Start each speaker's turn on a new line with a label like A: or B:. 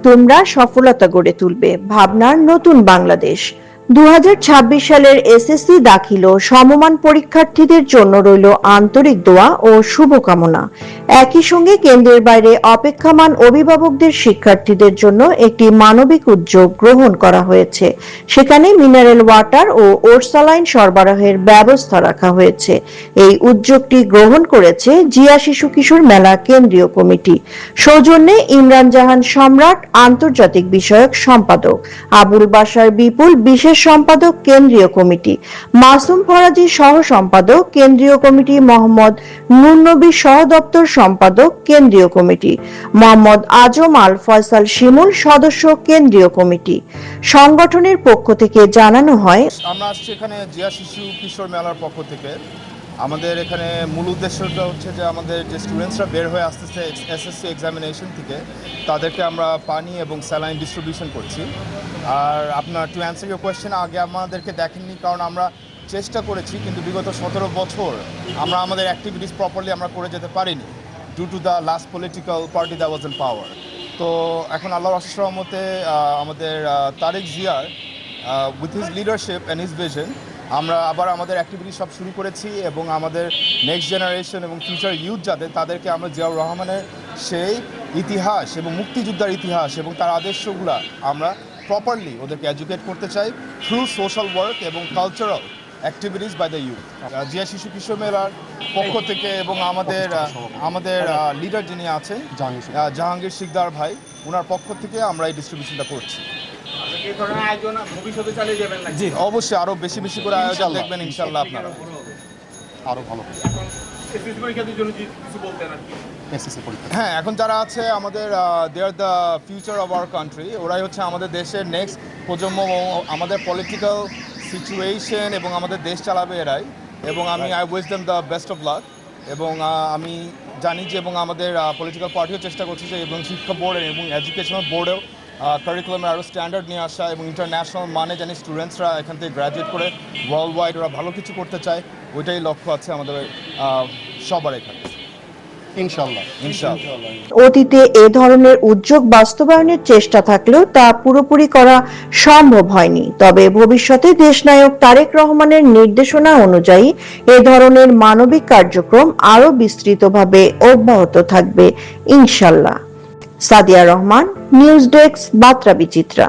A: তোমরা সফলতা গড়ে তুলবে, ভাবনার নতুন বাংলাদেশ। 2026 সালের এসএসসি দাখিল ও সমমান পরীক্ষার্থীদের জন্য রইল আন্তরিক দোয়া ও শুভকামনা। একই সঙ্গে কেন্দ্রের বাইরে অপেক্ষমান অভিভাবকদের শিক্ষার্থীদের জন্য একটি মানবিক উদ্যোগ গ্রহণ করা হয়েছে। সেখানে মিনারেল ওয়াটার ও ওরসালাইন সরবরাহের ব্যবস্থা রাখা হয়েছে। এই উদ্যোগটি গ্রহণ করেছে জিয়া শিশু কিশোর মেলা কেন্দ্রীয় কমিটি। সৌজন্যে ইমরান জাহান সম্রাট আন্তর্জাতিক বিষয়ক সম্পাদক, আবুল বাশার বিপুল বিশেষ সম্পাদক কেন্দ্রীয় কমিটি, মাসুম ফরাজি সহ সম্পাদক কেন্দ্রীয় কমিটি, মোহাম্মদ নুরনবী সহ দপ্তর সম্পাদক কেন্দ্রীয় কমিটি, মোহাম্মদ আজম আল ফয়সাল শিমুল সদস্য কেন্দ্রীয় কমিটি। সংগঠনের পক্ষ থেকে জানানো হয়,
B: আমরা আসছি এখানে জিয়া শিশু কিশোর মেলার পক্ষ থেকে। আমাদের এখানে মূল উদ্দেশ্যটা হচ্ছে যে আমাদের যে স্টুডেন্টসরা বের হয়ে আসতেছে এসএসসি এক্সামিনেশন থেকে, তাদেরকে আমরা পানি এবং স্যালাইন ডিস্ট্রিবিউশন করছি। আর আপনার টু অ্যান্সার ইউর কোয়েশ্চেন, আগে আমাদেরকে দেখেননি কারণ আমরা চেষ্টা করেছি, কিন্তু বিগত 17 বছর আমরা আমাদের অ্যাক্টিভিটিস প্রপারলি আমরা করে যেতে পারিনি due to the last political party that was in power. তো এখন আল্লাহর অশেষ রহমতে আমাদের তারেক জিয়ার with his leadership and his vision আমরা আবার আমাদের অ্যাক্টিভিটি সব শুরু করেছি, এবং আমাদের নেক্সট জেনারেশন এবং ফিউচার ইউথ যাদের, তাদেরকে আমরা জিয়াউর রহমানের সেই ইতিহাস এবং মুক্তিযোদ্ধার ইতিহাস এবং তার আদর্শগুলো আমরা প্রপারলি ওদেরকে এডুকেট করতে চাই থ্রু সোশ্যাল ওয়ার্ক এবং cultural activities by the youth. Zia শিশু কিশোর মেলার পক্ষ থেকে এবং আমাদের লিডার যিনি আছেন জাহাঙ্গীর শিকদার ভাই, ওনার পক্ষ থেকে আমরা এই ডিস্ট্রিবিউশনটা করছি। জি অবশ্যই আরো বেশি বেশি করে আয়োজন দেখবেন ইনশাআল্লাহ আপনারা আরো ভালো। হ্যাঁ, এখন যারা আছে আমাদের they are the future of our country, ওরাই হচ্ছে আমাদের দেশের নেক্সট প্রজন্ম, আমাদের পলিটিক্যাল সিচুয়েশন এবং আমাদের দেশ চালাবে এরাই। এবং আমি I wish them the best of luck. এবং আমি জানি যে এবং আমাদের পলিটিক্যাল পার্টিও চেষ্টা করছে যে এবং শিক্ষা বোর্ড এবং এডুকেশনাল বোর্ডেও কারিকুলামের আরও স্ট্যান্ডার্ড নিয়ে আসা এবং ইন্টারন্যাশনাল মানে জানি স্টুডেন্টসরা এখান থেকে গ্র্যাজুয়েট করে ওয়ার্ল্ড ওয়াইড ওরা ভালো কিছু করতে চায়, ওইটাই লক্ষ্য আছে আমাদের সবার এখানে ইনশাআল্লাহ।
A: অতীতে এ ধরনের উদ্যোগ বাস্তবায়নের চেষ্টা থাকলেও তা পুরোপুরি করা সম্ভব হয়নি। তবে ভবিষ্যতে দেশনায়ক তারেক রহমানের নির্দেশনা অনুযায়ী এ ধরনের মানবিক কার্যক্রম আরো বিস্তৃতভাবে অব্যাহত থাকবে ইনশাআল্লাহ। সাদিয়া রহমান, নিউজ ডেস্ক, বার্তা বিচিত্রা।